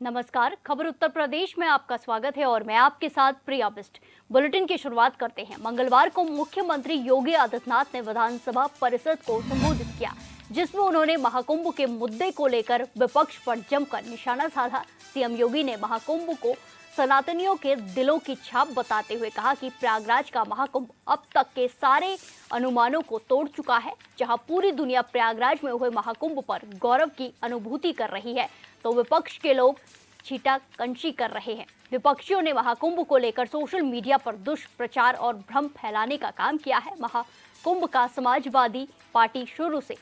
नमस्कार, खबर उत्तर प्रदेश में आपका स्वागत है और मैं आपके साथ प्रिया बिस्ट। बुलेटिन की शुरुआत करते हैं। मंगलवार को मुख्यमंत्री योगी आदित्यनाथ ने विधानसभा परिषद को संबोधित किया, जिसमें उन्होंने महाकुंभ के मुद्दे को लेकर विपक्ष पर जमकर निशाना साधा। सीएम योगी ने महाकुंभ को सनातनियों के दिलों की छाप बताते हुए कहा कि प्रयागराज का महाकुंभ अब तक के सारे अनुमानों को तोड़ चुका है। जहां पूरी दुनिया प्रयागराज में हुए महाकुंभ पर गौरव की अनुभूति कर रही है, तो विपक्ष के लोग छीटाकंशी कर रहे हैं। विपक्षियों ने महाकुंभ को लेकर सोशल मीडिया पर दुष्प्रचार और भ्रम फैलाने का काम किया है। महाकुंभ का समाजवादी पार्टी शुरू से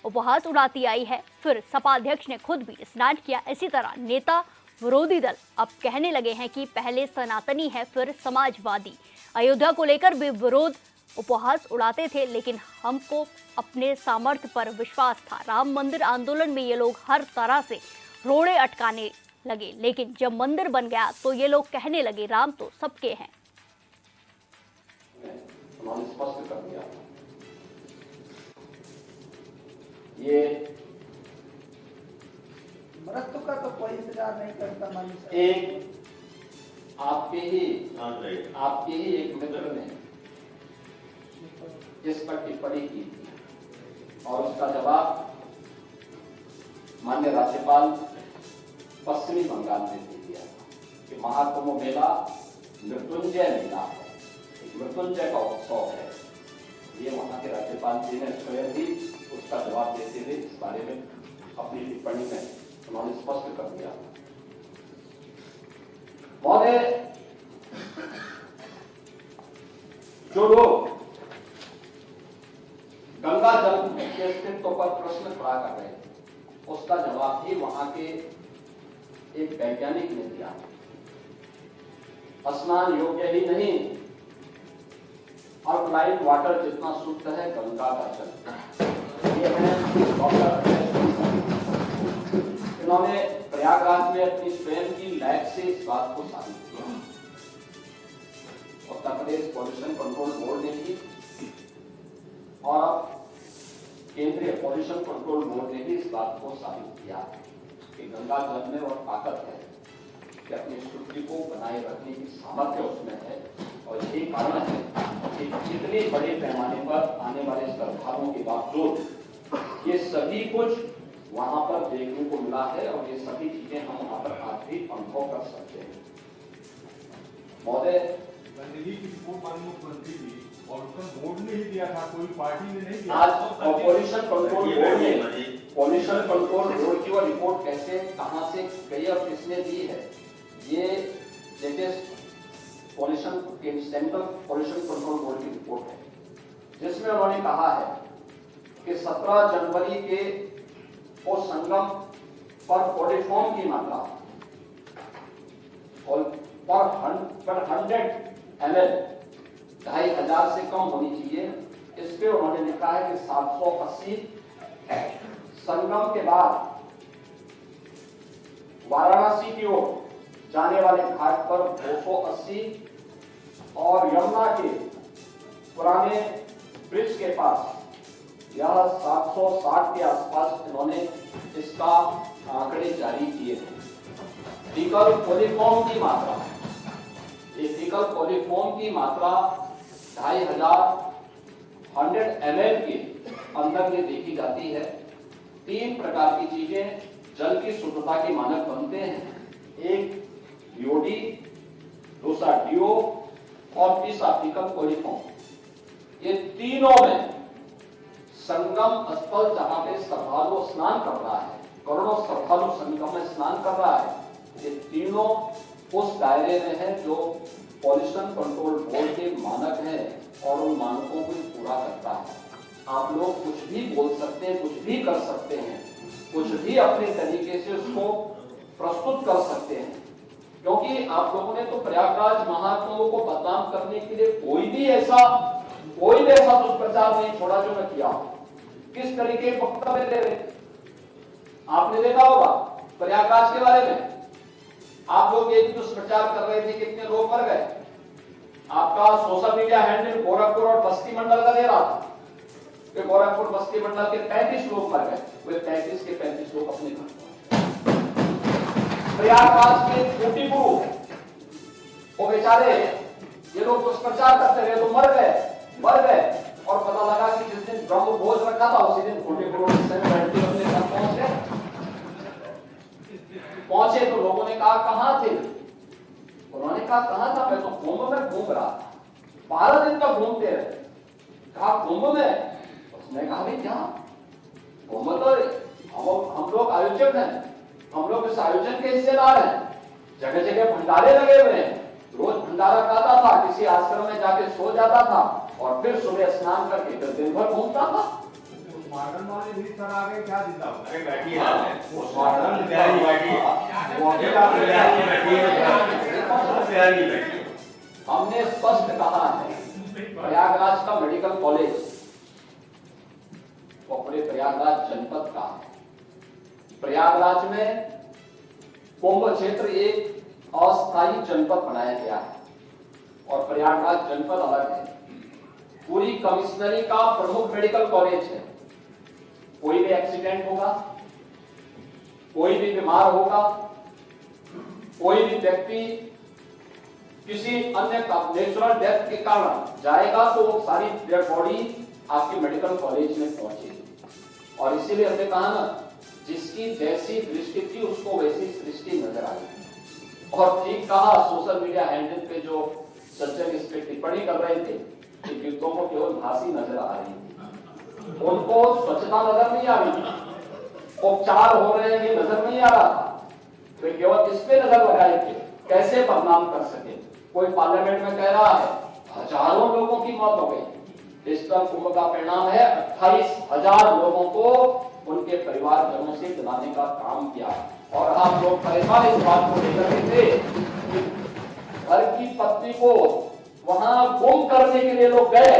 उपहास उड़ाती आई है, फिर सपा अध्यक्ष ने खुद भी स्नान किया। इसी तरह नेता विरोधी दल अब कहने लगे हैं कि पहले सनातनी है फिर समाजवादी। अयोध्या को लेकर भी विरोध उपहास उड़ाते थे, लेकिन हमको अपने सामर्थ्य पर विश्वास था। राम मंदिर आंदोलन में ये लोग हर तरह से रोड़े अटकाने लगे, लेकिन जब मंदिर बन गया तो ये लोग कहने लगे राम तो सबके हैं। उन्होंने स्पष्ट कर दिया, ये मृत्यु का तो कोई इंतजार नहीं करता। एक आपके ही एक मित्र ने इस पर टिप्पणी की थी और उसका जवाब माननीय राज्यपाल पश्चिमी बंगाल ने दे दिया कि महाकुंभ मेला मृत्युंजय मेला है, एक मृत्युंजय का उत्सव है। ये वहां के राज्यपाल जी ने स्वयं ही उसका जवाब देते हुए इस बारे में अपनी टिप्पणी में उन्होंने स्पष्ट कर दिया। महोदय, जो लोग गंगा जल के अस्तित्व पर प्रश्न खड़ा कर रहे थे, उसका जवाब ही वहां के एक वैज्ञानिक ने दिया। स्नान योग्य ही नहीं, अल्कलाइन वाटर जितना शुद्ध है गंगा का जल। ये है डॉक्टर, इन्होंने प्रयागराज में अपनी स्वयं की लैब से इस बात को साबित किया। Uttar Pradesh pollution control board ने भी और केंद्रीय पॉल्यूशन कंट्रोल बोर्ड ने भी इस बात को साबित किया कि गंगा जल में और ताकत है कि अपनी शुद्धि को बनाए रखने की सामर्थ्य उसमें है। और यही कारण है कि जितने बड़े पैमाने पर आने वाले श्रद्धालुओं के बावजूद ये सभी कुछ वहां पर देखने को मिला है और ये सभी चीजें हम वहां पर आज भी अनुभव कर सकते हैं। महोदय, गंदगी की रिपोर्ट माननीय मुख्यमंत्री जी और उसका बोर्ड ने ही दिया था, कोई पार्टी ने नहीं दिया। आज पॉल्यूशन कंट्रोल बोर्ड की वो रिपोर्ट कैसे कहां से गई और किसने दी है, ये latest central pollution control board की रिपोर्ट है, जिसमें उन्होंने कहा है कि 17 जनवरी के और संगम पर कोलिफॉर्म की मात्रा पर 100 ml 2500 से कम होनी चाहिए। इस पे उन्होंने लिखा है कि 780, संगम के बाद वाराणसी की ओर जाने वाले घाट पर 280 और यमुना के पुराने ब्रिज के पास यह 760 के आसपास इन्होंने इसका आंकड़े जारी किए हैं। फीकल कोलिफॉर्म की मात्रा, ये फीकल कोलिफॉर्म की मात्रा 2500 100 ml के अंदर ये देखी जाती है। 3 प्रकार की चीजें जल की शुद्धता के मानक बनते हैं, एक यूडी, दूसरा डीओ और तीसरा फीकल कोलिफॉर्म। ये तीनों में संगम स्थल जहां पे श्रद्धालु स्नान कर रहा है, करोड़ों श्रद्धालु संगम में स्नान कर रहा है, ये तीनों उस दायरे में है जो पॉल्यूशन कंट्रोल बोर्ड के मानक हैं और उन मानकों को पूरा करता है। आप लोग कुछ भी बोल सकते हैं, कुछ भी कर सकते हैं, कुछ भी अपने तरीके से उसको प्रस्तुत कर सकते हैं, क्योंकि आप लोगों ने तो प्रयागराज महाकुंभ को बदनाम करने के लिए कोई भी ऐसा दुष्प्रचार नहीं छोड़ा जो मैं किया। किस तरीके के वक्तव्य दे रहे आपने देखा होगा प्रयागराज के बारे में। आप लोग ये दुष्प्रचार कर रहे थे, कितने लोग मर गए। आपका सोशल मीडिया हैंडल गोरखपुर और बस्ती मंडल का दे रहा था कि गोरखपुर बस्ती मंडल के 35 लोग मर गए। वे 35 के 35 लोग अपने घर प्रयागराज के कोटि गुरु वो बेचारे ये लोग दुष्प्रचार करते रहे तो मर गए और पता लगा कि जिस दिन ब्रह्म भोज रखा था उसी दिन कोटि गुरु पहुंचे तो लोगों ने कहा कहां थे? उन्होंने कहा कहां था? मैं तो कुंभ में घूम रहा था। 12 दिन तक घूमते रहे। कहा कुंभ में? उसने कहा भाई क्या कुंभ तो हम लोग आयोजक हैं, हम लोग इस आयोजन के हिस्सेदार हैं। जगह जगह भंडारे लगे हुए हैं, रोज भंडारा खाता था, किसी आश्रम में जाके सो जाता था और फिर सुबह स्नान करके फिर दिन भर घूमता था। मॉडर्न वाले भी सर आ गए क्या जिंदा? अरे बैठिए हमने स्पष्ट कहा है प्रयागराज का मेडिकल कॉलेज वो पूरे प्रयागराज जनपद का है। प्रयागराज में कुंभ क्षेत्र एक अस्थायी जनपद बनाया गया है और प्रयागराज जनपद अलग है। पूरी कमिश्नरी का प्रमुख मेडिकल कॉलेज है। कोई भी एक्सीडेंट होगा, कोई भी बीमार होगा, कोई भी व्यक्ति किसी अन्य नेचुरल डेथ के कारण जाएगा तो वो सारी डेड बॉडी आपके मेडिकल कॉलेज में पहुंचेगी। और इसीलिए हमने कहा ना, जिसकी जैसी दृष्टि थी उसको वैसी सृष्टि नजर आई। और ठीक कहा, सोशल मीडिया हैंडल पे जो सज्जन इस पे टिप्पणी कर रहे थे कि युद्धों को केवल भाषी नजर आ रही थी, उनको स्वच्छता नजर नहीं आ रही थी, उपचार हो रहे हैं नजर नहीं आ रहा था। वे केवल इस पे नजर लगाए थे कैसे बदनाम कर सके। कोई पार्लियामेंट में कह रहा है हजारों लोगों की मौत हो गई। इस तरह कुंभ का परिणाम है 28,000 लोगों को उनके परिवारजनों से दिलाने का काम किया। और हम लोग परेशान इस बात को लेकर के थे कि घर की पत्नी को वहां गुम करने के लिए लोग गए,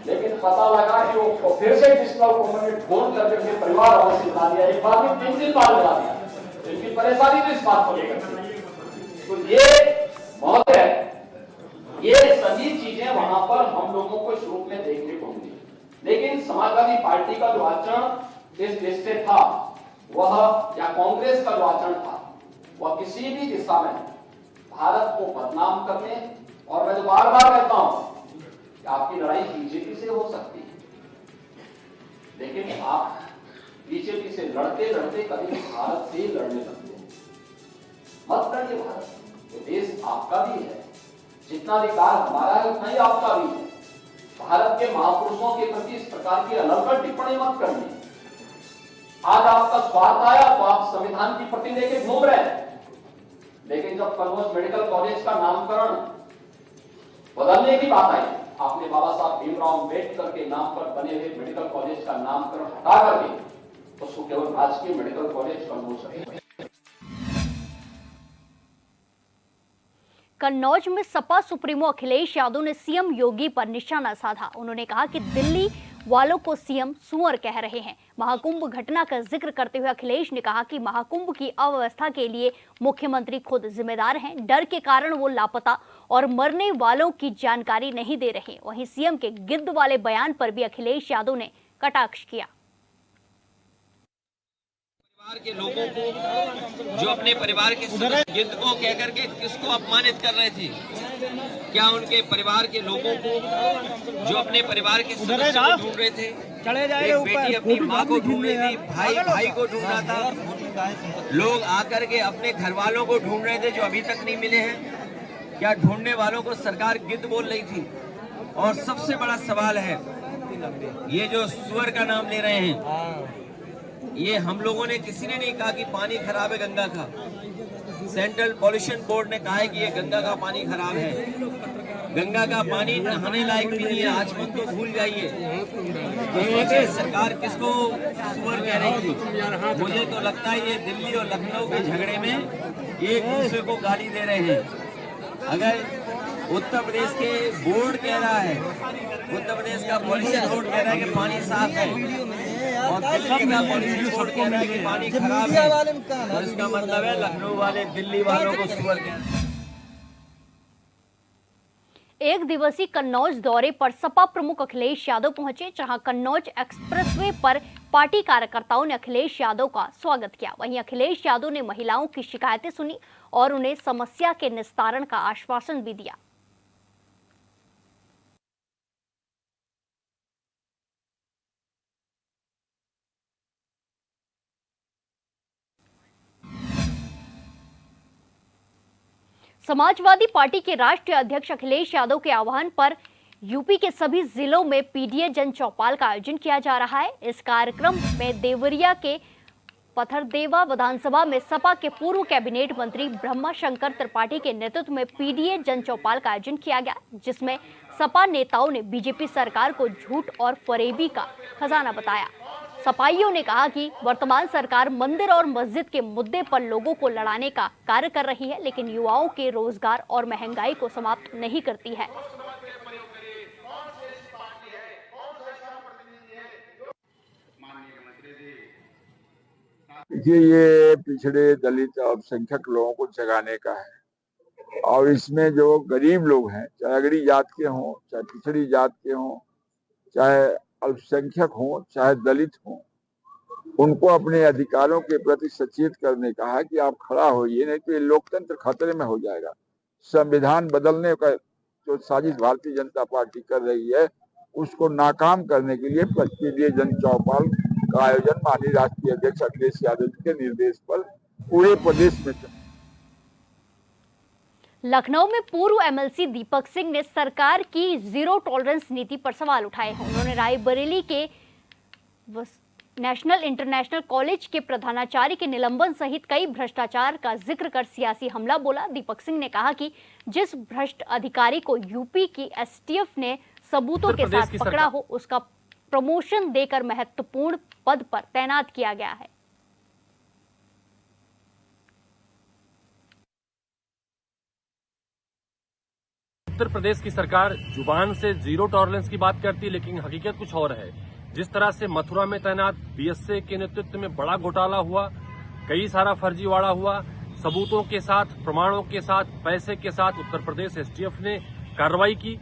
लेकिन पता लगा कि वो फिर से पिछला कुंभ में ढूंढ करके अपने परिवार वालों से दिला दिया। एक बार में 3 बार दिला दिया। इनकी परेशानी तो इस बात को लेकर थी। तो ये महोदय, ये सभी चीजें वहां पर हम लोगों को इस रूप में देखने को मिली। लेकिन समाजवादी पार्टी का जो आचरण इस देश से था वह, या कांग्रेस का जो आचरण था वह किसी भी दिशा में भारत को बदनाम करने, और मैं तो बार बार कहता हूं कि आपकी लड़ाई बीजेपी से हो सकती है, लेकिन आप बीजेपी से लड़ते लड़ते कभी भारत से लड़ने लगते हैं। मत लड़िए भारत, ये देश आपका भी है, जितना अधिकार हमारा है उतना ही आपका भी है। भारत के महापुरुषों के प्रति इस प्रकार की अनर्गल टिप्पणी मत करनी। आज आपका स्वार्थ आया तो आप संविधान की प्रति लेके घूम रहे हैं, लेकिन जब कन्नौज मेडिकल कॉलेज का नामकरण बदलने की बात आई, आपने बाबा साहब भीमराव अम्बेडकर के नाम पर बने हुए मेडिकल कॉलेज का नामकरण हटा करके उसको केवल राजकीय मेडिकल कॉलेज कन्नौज रखे। कन्नौज में सपा सुप्रीमो अखिलेश यादव ने सीएम योगी पर निशाना साधा। उन्होंने कहा कि दिल्ली वालों को सीएम सुअर कह रहे हैं। महाकुंभ घटना का जिक्र करते हुए अखिलेश ने कहा कि महाकुंभ की अव्यवस्था के लिए मुख्यमंत्री खुद जिम्मेदार हैं। डर के कारण वो लापता और मरने वालों की जानकारी नहीं दे रहे। वहीं सीएम के गिद्ध वाले बयान पर भी अखिलेश यादव ने कटाक्ष किया। परिवार के लोगों को, जो अपने परिवार के सदस्य गिद्ध को कह करके किसको अपमानित कर रहे थे? क्या उनके परिवार के लोगों को, जो अपने परिवार के सदस्य को ढूंढ रहे थे, एक बेटी अपनी माँ को ढूंढ रही थी, भाई भाई को ढूंढ रहा था, लोग आकर के अपने घर वालों को ढूंढ रहे थे जो अभी तक नहीं मिले हैं। क्या ढूंढने वालों को सरकार गिद्ध बोल रही थी? और सबसे बड़ा सवाल है, ये जो सुअर का नाम ले रहे हैं, ये हम लोगों ने, किसी ने नहीं कहा कि पानी खराब है गंगा का। सेंट्रल पॉल्यूशन बोर्ड ने कहा है कि ये गंगा का पानी खराब है। गंगा का पानी नहाने लायक भी नहीं है। आचमन तो भूल जाइए। तो सोचिए सरकार किसको सुअर कह रही थी। मुझे तो लगता है ये दिल्ली और लखनऊ के झगड़े में एक दूसरे को गाली दे रहे हैं। अगर उत्तर प्रदेश के बोर्ड कह रहा है, उत्तर प्रदेश का पॉल्यूशन बोर्ड कह रहा है कि पानी साफ है, और दिल्ली का पॉल्यूशन बोर्ड कह रहा है कि पानी खराब है, तो इसका मतलब है लखनऊ वाले दिल्ली वालों को सुअर कह रहे हैं। एक दिवसीय कन्नौज दौरे पर सपा प्रमुख अखिलेश यादव पहुंचे, जहां कन्नौज एक्सप्रेसवे पर पार्टी कार्यकर्ताओं ने अखिलेश यादव का स्वागत किया। वहीं अखिलेश यादव ने महिलाओं की शिकायतें सुनी और उन्हें समस्या के निस्तारण का आश्वासन भी दिया। समाजवादी पार्टी के राष्ट्रीय अध्यक्ष अखिलेश यादव के आह्वान पर यूपी के सभी जिलों में पीडीए जन चौपाल का आयोजन किया जा रहा है। इस कार्यक्रम में देवरिया के पथरदेवा विधानसभा में सपा के पूर्व कैबिनेट मंत्री ब्रह्माशंकर त्रिपाठी के नेतृत्व में पीडीए जन चौपाल का आयोजन किया गया, जिसमें सपा नेताओं ने बीजेपी सरकार को झूठ और फरेबी का खजाना बताया। सपाइयों ने कहा कि वर्तमान सरकार मंदिर और मस्जिद के मुद्दे पर लोगों को लड़ाने का कार्य कर रही है, लेकिन युवाओं के रोजगार और महंगाई को समाप्त नहीं करती है। देखिए, ये पिछड़े दलित अल्पसंख्यक लोगों को जगाने का है और इसमें जो गरीब लोग हैं, चाहे अगड़ी जात के हों, चाहे पिछड़ी जात के हों, चाहे अल्पसंख्यक हों, चाहे दलित हों, उनको अपने अधिकारों के प्रति सचेत करने का है कि आप खड़ा होइए, नहीं तो ये लोकतंत्र खतरे में हो जाएगा। संविधान बदलने का जो साजिश भारतीय जनता पार्टी कर रही है, उसको नाकाम करने के लिए पीडीए जन चौपाल का आयोजन माननीय राष्ट्रीय अध्यक्ष अखिलेश यादव जी के निर्देश पर पूरे प्रदेश में। लखनऊ में पूर्व एमएलसी दीपक सिंह ने सरकार की जीरो टॉलरेंस नीति पर सवाल उठाए हैं। उन्होंने रायबरेली के नेशनल इंटरनेशनल कॉलेज के प्रधानाचार्य के निलंबन सहित कई भ्रष्टाचार का जिक्र कर सियासी हमला बोला। दीपक सिंह ने कहा कि जिस भ्रष्ट अधिकारी को यूपी की एसटीएफ ने सबूतों के साथ पकड़ा हो, उसका प्रमोशन देकर महत्वपूर्ण पद पर तैनात किया गया है। उत्तर प्रदेश की सरकार जुबान से जीरो टॉलरेंस की बात करती है, लेकिन हकीकत कुछ और है। जिस तरह से मथुरा में तैनात बीएसए के नेतृत्व में बड़ा घोटाला हुआ, कई सारा फर्जीवाड़ा हुआ, सबूतों के साथ, प्रमाणों के साथ, पैसे के साथ उत्तर प्रदेश एसटीएफ ने कार्रवाई की।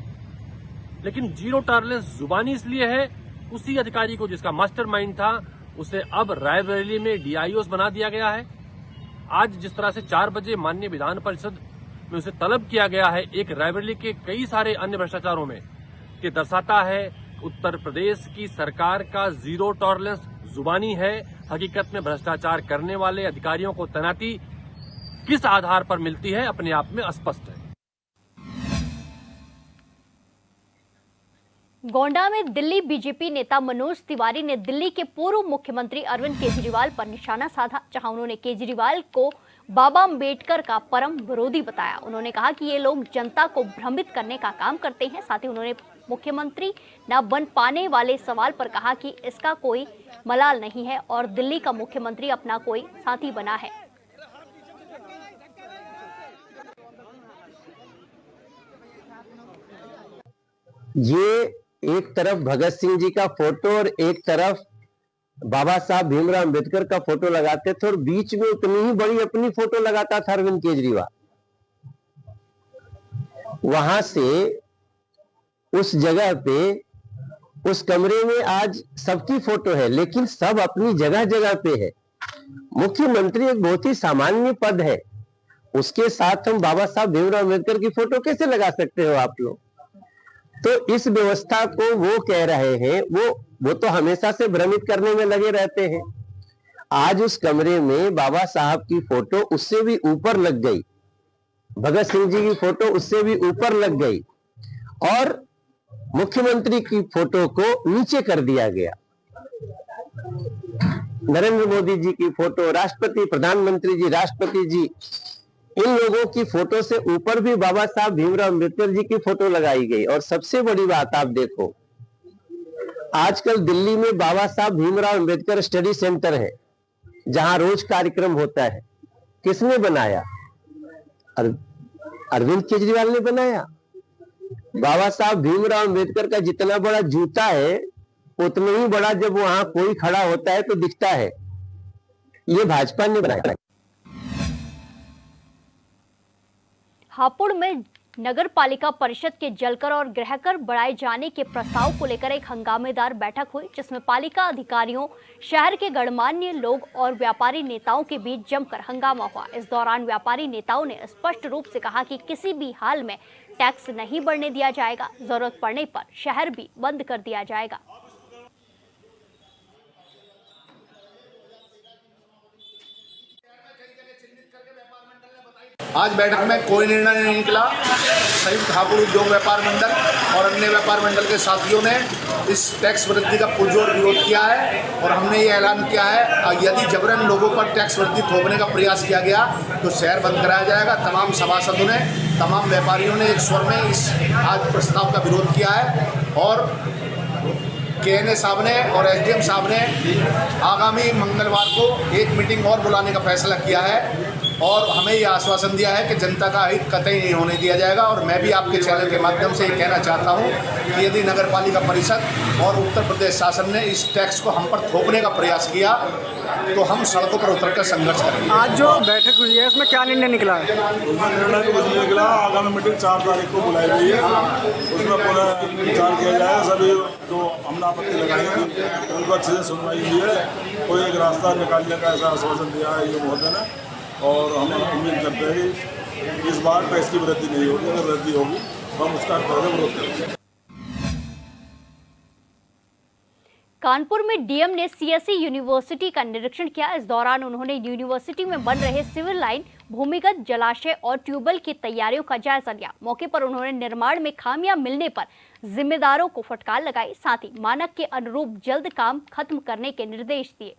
लेकिन जीरो टॉलरेंस जुबानी इसलिए है, उसी अधिकारी को जिसका मास्टरमाइंड था उसे अब रायबरेली में डीआईओ बना दिया गया है। आज जिस तरह से 4 बजे माननीय विधान परिषद में उसे तलब किया गया है एक रायबरेली के कई सारे अन्य भ्रष्टाचारों में, ये दर्शाता है उत्तर प्रदेश की सरकार का जीरो टॉलरेंस जुबानी है। हकीकत में भ्रष्टाचार करने वाले अधिकारियों को तैनाती किस आधार पर मिलती है, अपने आप में अस्पष्ट है। गोंडा में दिल्ली बीजेपी नेता मनोज तिवारी ने दिल्ली के पूर्व मुख्यमंत्री अरविंद केजरीवाल पर निशाना साधा, जहां उन्होंने केजरीवाल को बाबा अम्बेडकर का परम विरोधी बताया। उन्होंने कहा कि ये लोग जनता को भ्रमित करने का काम करते हैं। साथ ही उन्होंने मुख्यमंत्री न बन पाने वाले सवाल पर कहा कि इसका कोई मलाल नहीं है और दिल्ली का मुख्यमंत्री अपना कोई साथी बना है। ये एक तरफ भगत सिंह जी का फोटो और एक तरफ बाबा साहब भीमराव अंबेडकर का फोटो लगाते थे और बीच में उतनी ही बड़ी अपनी फोटो लगाता था अरविंद केजरीवाल। वहां से उस जगह पे, उस कमरे में आज सबकी फोटो है, लेकिन सब अपनी जगह जगह पे है। मुख्यमंत्री एक बहुत ही सामान्य पद है, उसके साथ हम बाबा साहब भीमराव अंबेडकर की फोटो कैसे लगा सकते हो आप लोग? तो इस व्यवस्था को वो कह रहे हैं, वो तो हमेशा से भ्रमित करने में लगे रहते हैं। आज उस कमरे में बाबा साहब की फोटो उससे भी ऊपर लग गई, भगत सिंह जी की फोटो उससे भी ऊपर लग गई और मुख्यमंत्री की फोटो को नीचे कर दिया गया। नरेंद्र मोदी जी की फोटो, राष्ट्रपति, प्रधानमंत्री जी, राष्ट्रपति जी, इन लोगों की फोटो से ऊपर भी बाबा साहब भीमराव अंबेडकर जी की फोटो लगाई गई। और सबसे बड़ी बात आप देखो, आजकल दिल्ली में बाबा साहब भीमराव अंबेडकर स्टडी सेंटर है, जहां रोज कार्यक्रम होता है। किसने बनाया? अरविंद केजरीवाल ने बनाया। बाबा साहब भीमराव अंबेडकर का जितना बड़ा जूता है, उतना ही बड़ा जब वहां कोई खड़ा होता है तो दिखता है। ये भाजपा ने बनाया। हापुड़ में नगर पालिका परिषद के जलकर और गृहकर बढ़ाए जाने के प्रस्ताव को लेकर एक हंगामेदार बैठक हुई, जिसमें पालिका अधिकारियों, शहर के गणमान्य लोग और व्यापारी नेताओं के बीच जमकर हंगामा हुआ। इस दौरान व्यापारी नेताओं ने स्पष्ट रूप से कहा कि किसी भी हाल में टैक्स नहीं बढ़ने दिया जाएगा, जरूरत पड़ने पर शहर भी बंद कर दिया जाएगा। आज बैठक में कोई निर्णय नहीं निकला। संयुक्त ठाकुर उद्योग व्यापार मंडल और अन्य व्यापार मंडल के साथियों ने इस टैक्स वृद्धि का पुरजोर विरोध किया है और हमने ये ऐलान किया है यदि जबरन लोगों पर टैक्स वृद्धि थोपने का प्रयास किया गया तो शहर बंद कराया जाएगा। तमाम सभासदों ने, तमाम व्यापारियों ने एक स्वर में इस आज प्रस्ताव का विरोध किया है और KNA साहब ने और SDM साहब ने आगामी मंगलवार को एक मीटिंग और बुलाने का फैसला किया है और हमें ये आश्वासन दिया है कि जनता का हित कतई नहीं होने दिया जाएगा। और मैं भी आपके चैनल के माध्यम से ये कहना चाहता हूँ कि यदि नगर पालिका परिषद और उत्तर प्रदेश शासन ने इस टैक्स को हम पर थोपने का प्रयास किया तो हम सड़कों पर उतरकर संघर्ष करेंगे। आज जो बैठक हुई है उसमें क्या निर्णय निकला है? उसमें निर्णय तो कुछ नहीं निकला। आगामी मीटिंग 4 तारीख को बुलाई गई है, उसमें पूरा विचार किया जाएगा। सभी जो हमने आपत्ति लगाई है उनको अच्छे से सुनवाई हुई है, कोई एक रास्ता निकालने का ऐसा आश्वासन दिया है ये महोदय ने और हम उम्मीद करते हैं कि इस बार टैक्स की वृद्धि नहीं होगी। अगर वृद्धि होगी तो हम उसका विरोध करेंगे। कानपुर में डीएम ने CSE यूनिवर्सिटी का निरीक्षण किया। इस दौरान उन्होंने यूनिवर्सिटी में बन रहे सिविल लाइन, भूमिगत जलाशय और ट्यूबवेल की तैयारियों का जायजा लिया। मौके पर उन्होंने निर्माण में खामियां मिलने पर जिम्मेदारों को फटकार लगाई, साथ ही मानक के अनुरूप जल्द काम खत्म करने के निर्देश दिए।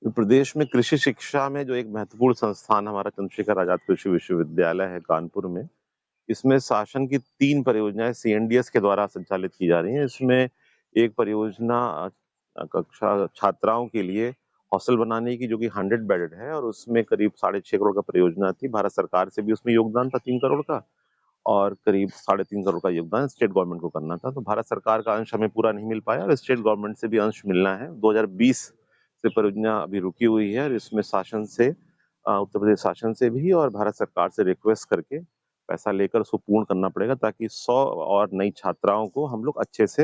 प्रदेश में कृषि शिक्षा में जो एक महत्वपूर्ण संस्थान हमारा चंद्रशेखर आजाद कृषि विश्वविद्यालय है कानपुर में, इसमें शासन की 3 परियोजनाएं CNDS के द्वारा संचालित की जा रही हैं। इसमें एक परियोजना कक्षा छात्राओं के लिए हॉस्टल बनाने की जो कि 100 बेडेड है और उसमें करीब 6.5 करोड़ का परियोजना थी। भारत सरकार से भी उसमें योगदान था 3 करोड़ का और करीब 3.5 करोड़ का योगदान स्टेट गवर्नमेंट को करना था। तो भारत सरकार का अंश हमें पूरा नहीं मिल पाया और स्टेट गवर्नमेंट से भी अंश मिलना है। 2020 से परियोजना अभी रुकी हुई है और इसमें शासन से, उत्तर प्रदेश शासन से भी और भारत सरकार से रिक्वेस्ट करके पैसा लेकर उसको पूर्ण करना पड़ेगा ताकि 100 और नई छात्राओं को हम लोग अच्छे से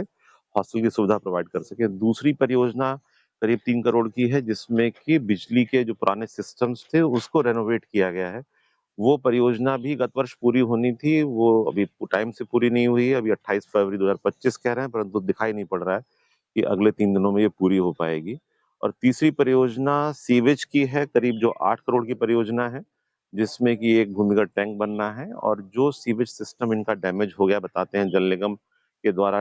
हॉस्टल की सुविधा प्रोवाइड कर सके। दूसरी परियोजना करीब 3 करोड़ की है जिसमें कि बिजली के जो पुराने सिस्टम्स थे उसको रेनोवेट किया गया है। वो परियोजना भी गत वर्ष पूरी होनी थी, वो अभी टाइम से पूरी नहीं हुई है। अभी 28 फरवरी 2025 कह रहे हैं, परंतु दिखाई नहीं पड़ रहा है कि अगले 3 दिनों में ये पूरी हो पाएगी। और तीसरी परियोजना सीवेज की है, करीब जो 8 करोड़ की परियोजना है जिसमें कि एक भूमिगत टैंक बनना है और जो सीवेज सिस्टम इनका डैमेज हो गया बताते हैं जल निगम के द्वारा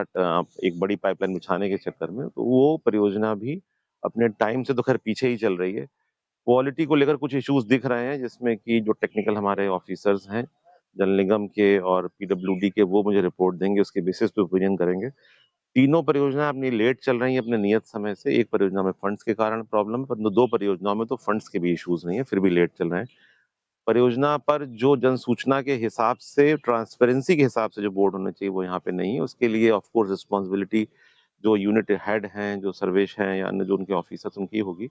एक बड़ी पाइपलाइन बिछाने के चक्कर में, तो वो परियोजना भी अपने टाइम से तो खैर पीछे ही चल रही है। क्वालिटी को लेकर कुछ इश्यूज दिख रहे हैं जिसमें कि जो टेक्निकल हमारे ऑफिसर्स हैं जल निगम के और PWD के, वो मुझे रिपोर्ट देंगे, उसके बेसिस पे ओपिनियन करेंगे। तीनों परियोजनाएं अपनी लेट चल रही हैं अपने नियत समय से। एक परियोजना में फंड्स के कारण प्रॉब्लम है, परंतु 2 परियोजनाओं में तो फंड्स के भी इश्यूज नहीं है, फिर भी लेट चल रहे हैं। परियोजना पर जो जन सूचना के हिसाब से, ट्रांसपेरेंसी के हिसाब से जो बोर्ड होना चाहिए वो यहाँ पे नहीं है। उसके लिए ऑफ कोर्स रिस्पॉन्सिबिलिटी जो यूनिट हेड हैं, जो सर्वेश हैं या अन्य जो उनके ऑफिसर्स उनकी होगी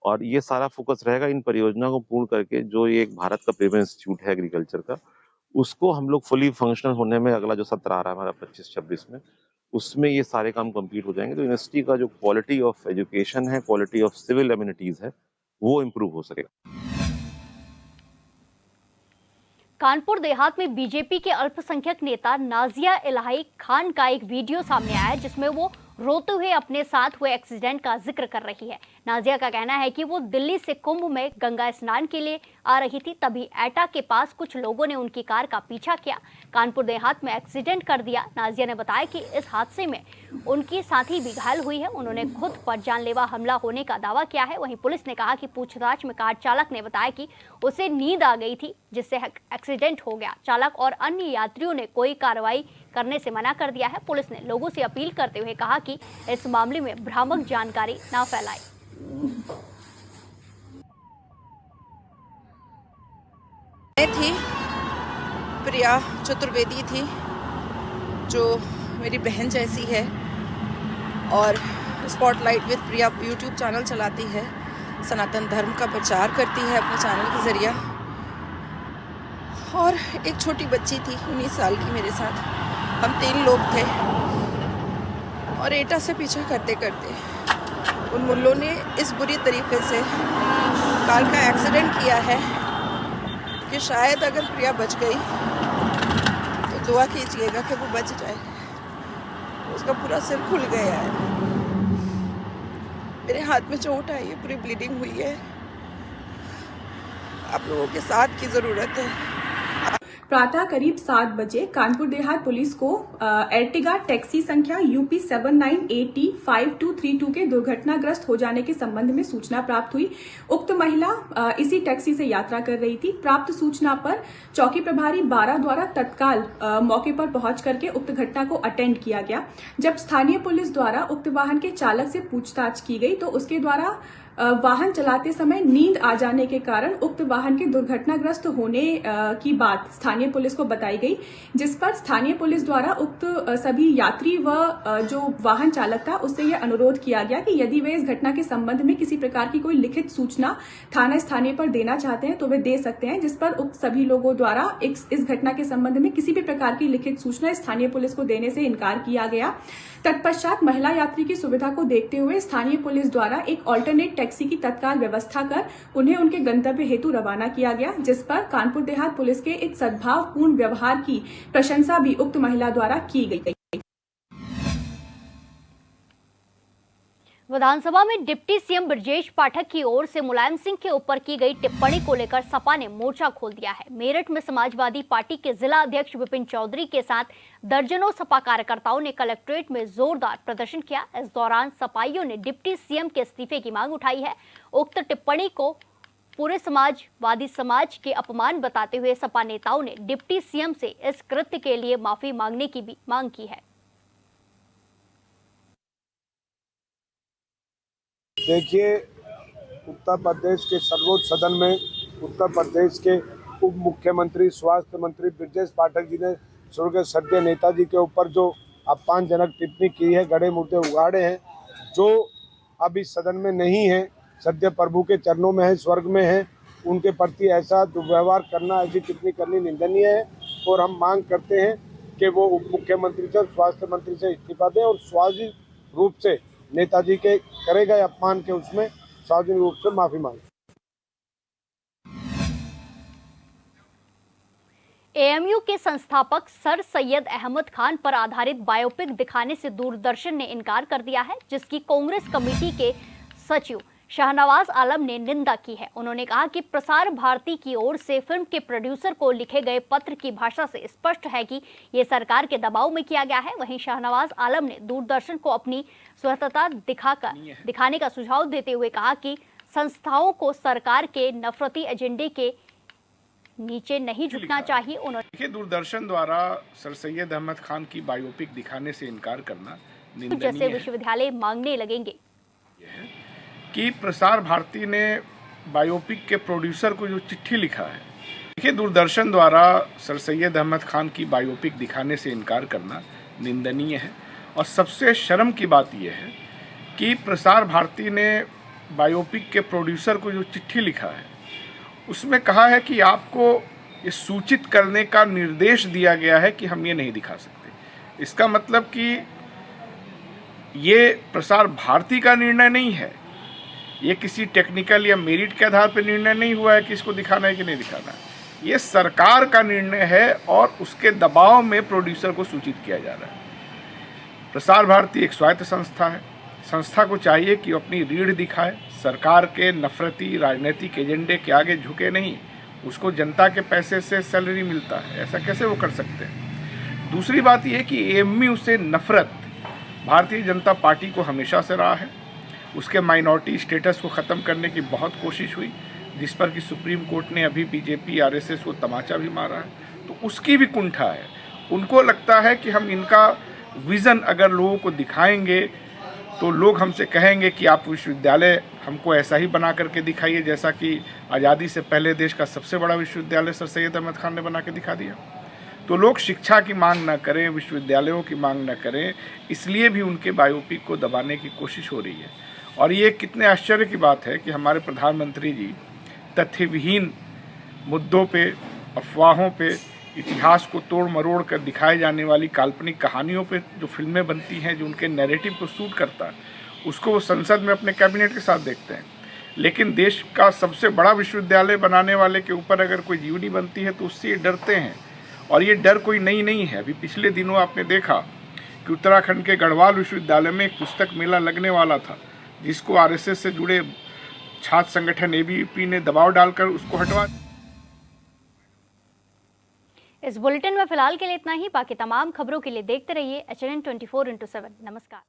और ये सारा फोकस रहेगा इन परियोजना को पूर्ण करके। जो ये एक भारत का प्रीमियर इंस्टीट्यूट है एग्रीकल्चर का, उसको हम लोग फुली फंक्शनल होने में अगला जो सत्र आ रहा है हमारा 25-26 में, उसमें ये सारे काम कंप्लीट हो जाएंगे। तो यूनिवर्सिटी का जो क्वालिटी ऑफ एजुकेशन है, क्वालिटी ऑफ सिविल एमिनिटीज है, वो इम्प्रूव हो सकेगा। कानपुर देहात में बीजेपी के अल्पसंख्यक नेता नाजिया इलाही खान का एक वीडियो सामने आया जिसमें वो रोते हुए अपने साथ हुए एक्सीडेंट का जिक्र कर रही है। नाजिया का कहना है कि वो दिल्ली से कुंभ में गंगा स्नान के लिए आ रही थी, तभी एटा के पास कुछ लोगों ने उनकी कार का पीछा किया, कानपुर देहात में एक्सीडेंट कर दिया। नाजिया ने बताया कि इस हादसे में उनकी साथी भी घायल हुई है। उन्होंने खुद पर जानलेवा हमला होने का दावा किया है। वहीं पुलिस ने कहा कि पूछताछ में कार चालक ने बताया कि उसे नींद आ गई थी जिससे एक्सीडेंट हो गया। चालक और अन्य यात्रियों ने कोई कार्रवाई करने से मना कर दिया है। पुलिस ने लोगों से अपील करते हुए कहा कि इस मामले में भ्रामक जानकारी ना फैलाएं। मैं थी, प्रिया चतुर्वेदी थी, जो मेरी बहन जैसी है और spotlight with Priya YouTube channel चलाती है। सनातन धर्म का प्रचार करती है अपने चैनल के ज़रिए। और एक छोटी बच्ची थी 19 साल की मेरे साथ, हम 3 लोग थे और एटा से पीछा करते करते उन मुल्लों ने इस बुरी तरीके से कार का एक्सीडेंट किया है कि शायद अगर प्रिया बच गई तो दुआ कीजिएगा कि वो बच जाए। उसका पूरा सिर खुल गया है, मेरे हाथ में चोट आई है, पूरी ब्लीडिंग हुई है। आप लोगों के साथ की ज़रूरत है। प्रातः करीब 7 बजे कानपुर देहात पुलिस को एर्टिगा टैक्सी संख्या UP 79AT 5232 के दुर्घटनाग्रस्त हो जाने के संबंध में सूचना प्राप्त हुई। उक्त महिला इसी टैक्सी से यात्रा कर रही थी। प्राप्त सूचना पर चौकी प्रभारी 12 द्वारा तत्काल मौके पर पहुंच करके उक्त घटना को अटेंड किया गया। जब स्थानीय पुलिस द्वारा उक्त वाहन के चालक से पूछताछ की गई तो उसके द्वारा वाहन चलाते समय नींद आ जाने के कारण उक्त वाहन के दुर्घटनाग्रस्त होने की बात स्थानीय पुलिस को बताई गई, जिस पर स्थानीय पुलिस द्वारा उक्त सभी यात्री व जो वाहन चालक था उससे यह अनुरोध किया गया कि यदि वे इस घटना के संबंध में किसी प्रकार की कोई लिखित सूचना थाना स्थानीय पर देना चाहते हैं तो वे दे सकते हैं, जिस पर उक्त सभी लोगों द्वारा इस घटना के संबंध में किसी भी प्रकार की लिखित सूचना स्थानीय पुलिस को देने से इनकार किया गया। तत्पश्चात महिला यात्री की सुविधा को देखते हुए स्थानीय पुलिस द्वारा एक ऑल्टरनेट टैक्सी की तत्काल व्यवस्था कर उन्हें उनके गंतव्य हेतु रवाना किया गया, जिस पर कानपुर देहात पुलिस के इस सद्भावपूर्ण व्यवहार की प्रशंसा भी उक्त महिला द्वारा की गई। विधानसभा में डिप्टी सीएम ब्रजेश पाठक की ओर से मुलायम सिंह के ऊपर की गई टिप्पणी को लेकर सपा ने मोर्चा खोल दिया है। मेरठ में समाजवादी पार्टी के जिला अध्यक्ष विपिन चौधरी के साथ दर्जनों सपा कार्यकर्ताओं ने कलेक्ट्रेट में जोरदार प्रदर्शन किया। इस दौरान सपाइयों ने डिप्टी सीएम के इस्तीफे की मांग उठाई है। उक्त टिप्पणी को पूरे समाजवादी समाज के अपमान बताते हुए सपा नेताओं ने डिप्टी सीएम से इस कृत्य के लिए माफी मांगने की भी मांग की है। देखिए, उत्तर प्रदेश के सर्वोच्च सदन में उत्तर प्रदेश के उप मुख्यमंत्री स्वास्थ्य मंत्री ब्रजेश पाठक जी ने स्वर्गीय सद्य नेताजी के ऊपर जो अपमानजनक टिप्पणी की है, गड़े मुर्दे उगाड़े हैं, जो अब इस सदन में नहीं है, सद्य प्रभु के चरणों में है, स्वर्ग में है, उनके प्रति ऐसा दुर्व्यवहार करना, ऐसी टिप्पणी करनी निंदनीय है। और हम मांग करते हैं कि वो उप मुख्यमंत्री से, स्वास्थ्य मंत्री से इस्तीफा दें और स्वाभाविक रूप से नेताजी के करे गए अपमान के उसमें सार्वजनिक रूप से माफी मांगे। एएमयू के संस्थापक सर सैयद अहमद खान पर आधारित बायोपिक दिखाने से दूरदर्शन ने इनकार कर दिया है, जिसकी कांग्रेस कमेटी के सचिव शाहनवाज आलम ने निंदा की है। उन्होंने कहा कि प्रसार भारती की ओर से फिल्म के प्रोड्यूसर को लिखे गए पत्र की भाषा से स्पष्ट है कि ये सरकार के दबाव में किया गया है। वहीं शाहनवाज आलम ने दूरदर्शन को अपनी स्वतंत्रता दिखाने का सुझाव देते हुए कहा कि संस्थाओं को सरकार के नफरती एजेंडे के नीचे नहीं झुकना चाहिए। उन्होंने दूरदर्शन द्वारा सर सैयद अहमद खान की बायोपिक दिखाने से इनकार करना निंदनीय जैसे है। विश्वविद्यालय मांगने लगेंगे कि प्रसार भारती ने बायोपिक के प्रोड्यूसर को जो चिट्ठी लिखा है, देखिए, दूरदर्शन द्वारा सर सैयद अहमद खान की बायोपिक दिखाने से इनकार करना निंदनीय है। और सबसे शर्म की बात यह है कि प्रसार भारती ने बायोपिक के प्रोड्यूसर को जो चिट्ठी लिखा है उसमें कहा है कि आपको ये सूचित करने का निर्देश दिया गया है कि हम ये नहीं दिखा सकते। इसका मतलब कि ये प्रसार भारती का निर्णय नहीं है, ये किसी टेक्निकल या मेरिट के आधार पर निर्णय नहीं हुआ है कि इसको दिखाना है कि नहीं दिखाना है। ये सरकार का निर्णय है और उसके दबाव में प्रोड्यूसर को सूचित किया जा रहा है। प्रसार भारती एक स्वायत्त संस्था है, संस्था को चाहिए कि अपनी रीढ़ दिखाए, सरकार के नफरती राजनीतिक एजेंडे के आगे झुके नहीं। उसको जनता के पैसे से सैलरी मिलता है, ऐसा कैसे वो कर सकते हैं। दूसरी बात यह कि एएमयू से नफरत भारतीय जनता पार्टी को हमेशा से रहा है। उसके माइनॉरिटी स्टेटस को ख़त्म करने की बहुत कोशिश हुई, जिस पर कि सुप्रीम कोर्ट ने अभी बीजेपी आरएसएस को तमाचा भी मारा है, तो उसकी भी कुंठा है। उनको लगता है कि हम इनका विज़न अगर लोगों को दिखाएंगे तो लोग हमसे कहेंगे कि आप विश्वविद्यालय हमको ऐसा ही बना करके दिखाइए जैसा कि आज़ादी से पहले देश का सबसे बड़ा विश्वविद्यालय सर सैयद अहमद खान ने बना के दिखा दिया। तो लोग शिक्षा की मांग न करें, विश्वविद्यालयों की मांग न करें, इसलिए भी उनके बायोपिक को दबाने की कोशिश हो रही है। और ये कितने आश्चर्य की बात है कि हमारे प्रधानमंत्री जी तथ्यविहीन मुद्दों पे, अफवाहों पे, इतिहास को तोड़ मरोड़ कर दिखाए जाने वाली काल्पनिक कहानियों पे जो फिल्में बनती हैं, जो उनके नैरेटिव को सूट करता है, उसको वो संसद में अपने कैबिनेट के साथ देखते हैं। लेकिन देश का सबसे बड़ा विश्वविद्यालय बनाने वाले के ऊपर अगर कोई जीवनी बनती है तो उससे ये डरते हैं। और ये डर कोई नई नहीं है। अभी पिछले दिनों आपने देखा कि उत्तराखंड के गढ़वाल विश्वविद्यालय में एक पुस्तक मेला लगने वाला था, जिसको आरएसएस से जुड़े छात्र संगठन एबीवीपी ने दबाव डालकर उसको हटवा। इस बुलेटिन में फिलहाल के लिए इतना ही। बाकी तमाम खबरों के लिए देखते रहिए HNN 24/7। नमस्कार।